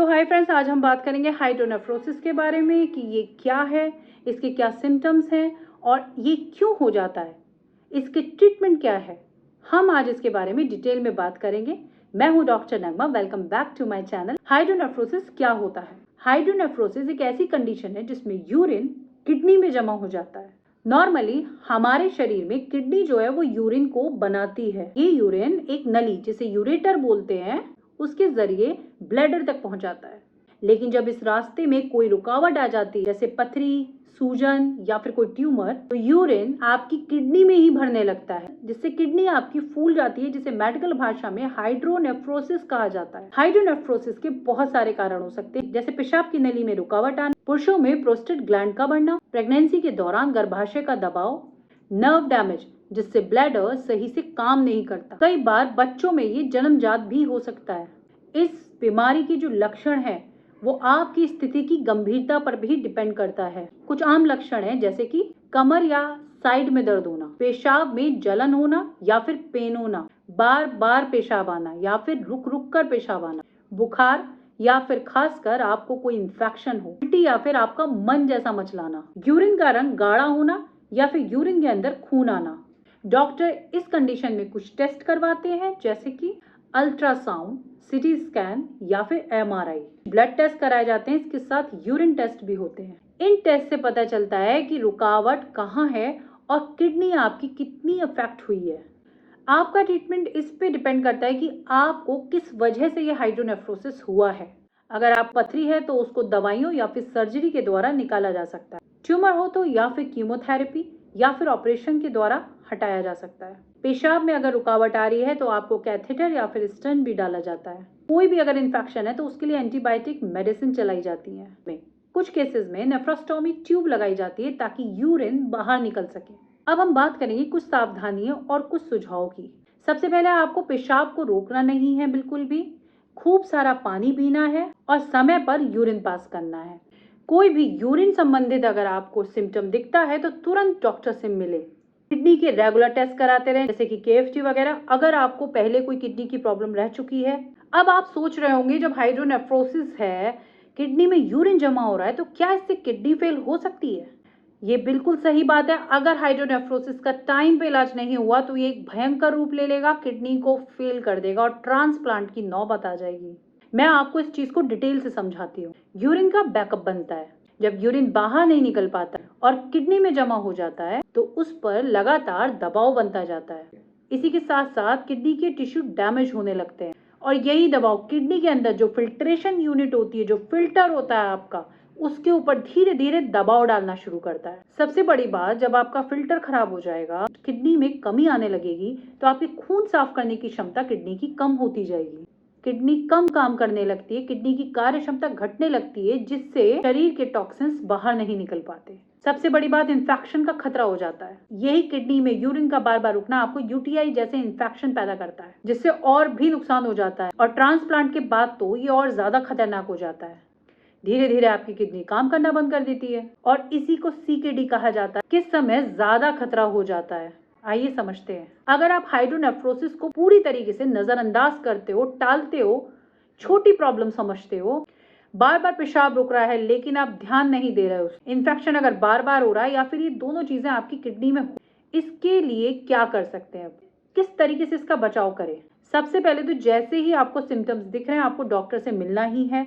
तो hi friends, आज हम बात करेंगे हाइड्रोनेफ्रोसिस के बारे में कि ये क्या है, इसके क्या सिम्टम्स हैं और ये क्यों हो जाता है, इसके ट्रीटमेंट क्या है। हम आज इसके बारे में डिटेल में बात करेंगे। मैं हूं doctor Nagma. Welcome back to my channel. Hydronephrosis क्या होता है? हाइड्रोनेफ्रोसिस एक ऐसी कंडीशन है जिसमें यूरिन किडनी में जमा हो जाता है। नॉर्मली हमारे शरीर में किडनी जो है वो यूरिन को बनाती है। ये यूरिन एक नली जिसे यूरेटर बोलते हैं उसके जरिए ब्लैडर तक पहुंचाता है। लेकिन जब इस रास्ते में कोई रुकावट आ जाती है, जैसे पथरी, सूजन या फिर कोई ट्यूमर, तो यूरिन आपकी किडनी में ही भरने लगता है, जिससे किडनी आपकी फूल जाती है, जिसे मेडिकल भाषा में हाइड्रोनेफ्रोसिस कहा जाता है। हाइड्रोनेफ्रोसिस के बहुत सारे कारण हो सकते हैं, जैसे पेशाब की नली में रुकावट आना, पुरुषों में प्रोस्टेट ग्लैंड का बढ़ना, प्रेगनेंसी के दौरान गर्भाशय का दबाव, नर्व डैमेज जिससे ब्लैडर सही से काम नहीं करता। कई बार बच्चों में ये जन्मजात भी हो सकता है। इस बीमारी के जो लक्षण है वो आपकी स्थिति की गंभीरता पर भी डिपेंड करता है। कुछ आम लक्षण हैं, जैसे कि कमर या साइड में दर्द होना, पेशाब में जलन होना या फिर पेन होना, बार बार पेशाब आना या फिर रुक रुक कर पेशाब आना, बुखार या फिर खासकर आपको कोई इन्फेक्शन हो, उल्टी या फिर आपका मन जैसा मचलाना, यूरिन का रंग गाढ़ा होना या फिर यूरिन के अंदर खून आना। डॉक्टर इस कंडीशन में कुछ टेस्ट करवाते हैं, जैसे कि अल्ट्रासाउंड, सीटी स्कैन या फिर एमआरआई। ब्लड टेस्ट कराए जाते हैं, इसके साथ यूरिन टेस्ट भी होते हैं। इन टेस्ट से पता चलता है कि रुकावट कहाँ है और किडनी आपकी कितनी अफेक्ट हुई है। आपका ट्रीटमेंट इस पे डिपेंड करता है कि आपको किस वजह से ये हाइड्रोनेफ्रोसिस हुआ है। अगर आप पथरी है तो उसको दवाइयों या फिर सर्जरी के द्वारा निकाला जा सकता है। ट्यूमर हो तो या फिर कीमोथेरेपी या फिर ऑपरेशन के द्वारा हटाया जा सकता है। पेशाब में अगर रुकावट आ रही है तो आपको कैथेटर या फिर स्टेंट भी डाला जाता है। कोई भी अगर इन्फेक्शन है तो उसके लिए एंटीबायोटिक मेडिसिन चलाई जाती है। कुछ केसेस में नेफ्रोस्टोमी ट्यूब लगाई जाती है ताकि यूरिन बाहर निकल सके। अब हम बात करेंगे कुछ सावधानियों और कुछ सुझावों की। सबसे पहले आपको पेशाब को रोकना नहीं है, बिल्कुल भी। खूब सारा पानी पीना है और समय पर यूरिन पास करना है। कोई भी यूरिन संबंधित अगर आपको सिम्टम दिखता है तो तुरंत डॉक्टर से मिले। किडनी के रेगुलर टेस्ट कराते रहें, जैसे कि केएफटी वगैरह, अगर आपको पहले कोई किडनी की प्रॉब्लम रह चुकी है। अब आप सोच रहे होंगे, जब हाइड्रोनेफ्रोसिस है, किडनी में यूरिन जमा हो रहा है, तो क्या इससे किडनी फेल हो सकती है? ये बिल्कुल सही बात है। अगर हाइड्रोनेफ्रोसिस का टाइम पे इलाज नहीं हुआ तो ये एक भयंकर रूप ले लेगा, किडनी को फेल कर देगा और ट्रांसप्लांट की नौबत आ जाएगी। मैं आपको इस चीज को डिटेल से समझाती हूँ। यूरिन का बैकअप बनता है। जब यूरिन बाहर नहीं निकल पाता और किडनी में जमा हो जाता है तो उस पर लगातार दबाव बनता जाता है। इसी के साथ साथ किडनी के टिश्यू डैमेज होने लगते हैं और यही दबाव किडनी के अंदर जो फिल्ट्रेशन यूनिट होती है, जो फिल्टर होता है आपका, उसके ऊपर धीरे धीरे दबाव डालना शुरू करता है। सबसे बड़ी बात, जब आपका फिल्टर खराब हो जाएगा, किडनी में कमी आने लगेगी, तो आपकी खून साफ करने की क्षमता किडनी की कम होती जाएगी। किडनी कम काम करने लगती है, किडनी की कार्य क्षमता घटने लगती है, जिससे शरीर के टॉक्सिन्स बाहर नहीं निकल पाते। सबसे बड़ी बात, इन्फेक्शन का खतरा हो जाता है। यही किडनी में यूरिन का बार बार रुकना आपको यूटीआई जैसे इन्फेक्शन पैदा करता है, जिससे और भी नुकसान हो जाता है और ट्रांसप्लांट के बाद तो ये और ज्यादा खतरनाक हो जाता है। धीरे धीरे आपकी किडनी काम करना बंद कर देती है और इसी को सीकेडी कहा जाता है। किस समय ज्यादा खतरा हो जाता है, आइए समझते हैं। अगर आप हाइड्रोनेफ्रोसिस को पूरी तरीके से नजरअंदाज करते हो, टालते हो, छोटी प्रॉब्लम समझते हो, बार बार पेशाब रुक रहा है लेकिन आप ध्यान नहीं दे रहे हो, इन्फेक्शन अगर बार बार हो रहा है या फिर ये दोनों चीजें आपकी किडनी में हो, इसके लिए क्या कर सकते हैं, किस तरीके से इसका बचाव करें? सबसे पहले तो जैसे ही आपको सिम्टम्स दिख रहे हैं, आपको डॉक्टर से मिलना ही है।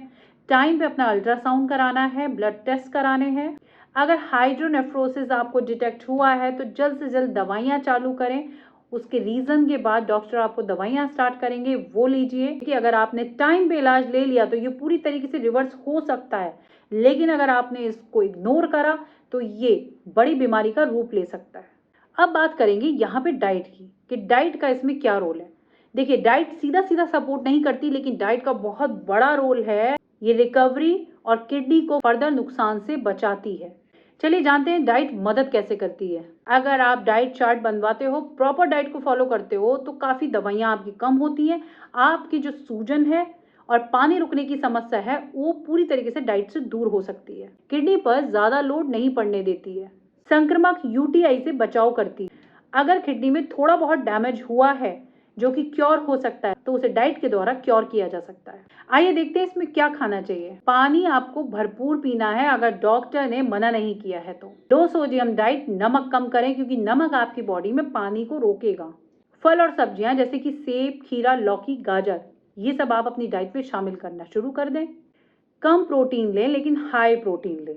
टाइम पे अपना अल्ट्रासाउंड कराना है, ब्लड टेस्ट कराने हैं। अगर हाइड्रोनेफ्रोसिस आपको डिटेक्ट हुआ है तो जल्द से जल्द दवाइयाँ चालू करें। उसके रीजन के बाद डॉक्टर आपको दवाइयाँ स्टार्ट करेंगे, वो लीजिए। कि अगर आपने टाइम पे इलाज ले लिया तो ये पूरी तरीके से रिवर्स हो सकता है, लेकिन अगर आपने इसको इग्नोर करा तो ये बड़ी बीमारी का रूप ले सकता है। अब बात करेंगे यहाँ पे डाइट की, कि डाइट का इसमें क्या रोल है। देखिए, डाइट सीधा सीधा सपोर्ट नहीं करती, लेकिन डाइट का बहुत बड़ा रोल है। ये रिकवरी और किडनी को फर्दर नुकसान से बचाती है। चलिए जानते हैं डाइट मदद कैसे करती है। अगर आप डाइट चार्ट बनवाते हो, प्रॉपर डाइट को फॉलो करते हो, तो काफ़ी दवाइयाँ आपकी कम होती हैं। आपकी जो सूजन है और पानी रुकने की समस्या है वो पूरी तरीके से डाइट से दूर हो सकती है। किडनी पर ज़्यादा लोड नहीं पड़ने देती है। संक्रामक यूटीआई से बचाव करती है। अगर किडनी में थोड़ा बहुत डैमेज हुआ है जो कि क्योर हो सकता है, तो उसे डाइट के द्वारा क्योर किया जा सकता है। आइए देखते हैं इसमें क्या खाना चाहिए। पानी आपको भरपूर पीना है अगर डॉक्टर ने मना नहीं किया है तो। लो सोडियम डाइट, नमक कम करें क्योंकि नमक आपकी बॉडी में पानी को रोकेगा। फल और सब्जियां जैसे कि सेब, खीरा, लौकी, गाजर, ये सब आप अपनी डाइट में शामिल करना शुरू कर दें। कम प्रोटीन लें लेकिन हाई प्रोटीन लें।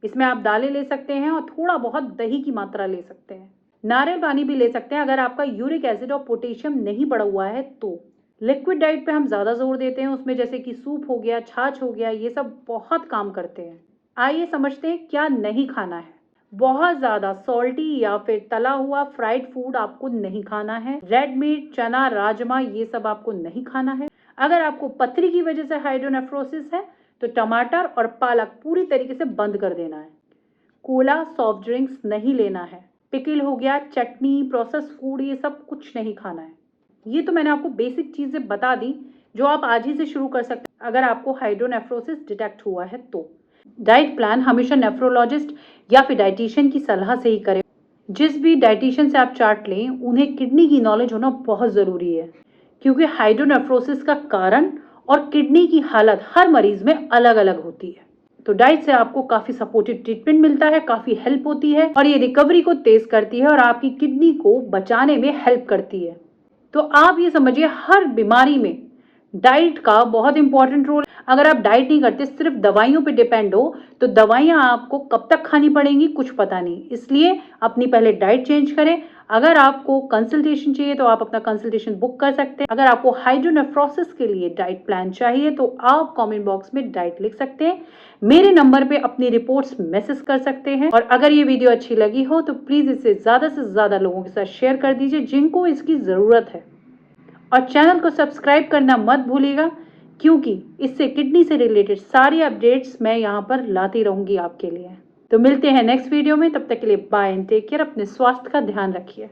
इसमें आप दालें ले सकते हैं और थोड़ा बहुत दही की मात्रा ले सकते हैं। नारियल पानी भी ले सकते हैं अगर आपका यूरिक एसिड और पोटेशियम नहीं बढ़ा हुआ है तो। लिक्विड डाइट पे हम ज़्यादा जोर देते हैं, उसमें जैसे कि सूप हो गया, छाछ हो गया, ये सब बहुत काम करते हैं। आइए समझते हैं क्या नहीं खाना है। बहुत ज़्यादा सॉल्टी या फिर तला हुआ फ्राइड फूड आपको नहीं खाना है। रेड मीट, चना, राजमा, ये सब आपको नहीं खाना है। अगर आपको पथरी की वजह से हाइड्रोनेफ्रोसिस है तो टमाटर और पालक पूरी तरीके से बंद कर देना है। कोला, सॉफ्ट ड्रिंक्स नहीं लेना है। पिकल हो गया, चटनी, प्रोसेस फूड, ये सब कुछ नहीं खाना है। ये तो मैंने आपको बेसिक चीज़ें बता दी जो आप आज ही से शुरू कर सकते हैं अगर आपको हाइड्रोनेफ्रोसिस डिटेक्ट हुआ है तो। डाइट प्लान हमेशा नेफ्रोलॉजिस्ट या फिर डाइटिशियन की सलाह से ही करें। जिस भी डाइटिशियन से आप चार्ट लें, उन्हें किडनी की नॉलेज होना बहुत ज़रूरी है क्योंकि हाइड्रोनेफ्रोसिस का कारण और किडनी की हालत हर मरीज में अलग अलग होती है। तो डाइट से आपको काफ़ी सपोर्टिव ट्रीटमेंट मिलता है, काफ़ी हेल्प होती है और ये रिकवरी को तेज करती है और आपकी किडनी को बचाने में हेल्प करती है। तो आप ये समझिए हर बीमारी में डाइट का बहुत इंपॉर्टेंट रोल। अगर आप डाइट नहीं करते, सिर्फ दवाइयों पे डिपेंड हो, तो दवाइयाँ आपको कब तक खानी पड़ेंगी कुछ पता नहीं। इसलिए अपनी पहले डाइट चेंज करें। अगर आपको कंसल्टेशन चाहिए तो आप अपना कंसल्टेशन बुक कर सकते हैं। अगर आपको हाइड्रोनेफ्रोसिस के लिए डाइट प्लान चाहिए तो आप कमेंट बॉक्स में डाइट लिख सकते हैं। मेरे नंबर पे अपनी रिपोर्ट्स मैसेज कर सकते हैं। और अगर ये वीडियो अच्छी लगी हो तो प्लीज़ इसे ज़्यादा से ज़्यादा लोगों के साथ शेयर कर दीजिए जिनको इसकी ज़रूरत है। और चैनल को सब्सक्राइब करना मत भूलिएगा क्योंकि इससे किडनी से रिलेटेड सारी अपडेट्स मैं यहाँ पर लाती रहूँगी आपके लिए। तो मिलते हैं नेक्स्ट वीडियो में, तब तक के लिए बाय एंड टेक केयर। अपने स्वास्थ्य का ध्यान रखिए।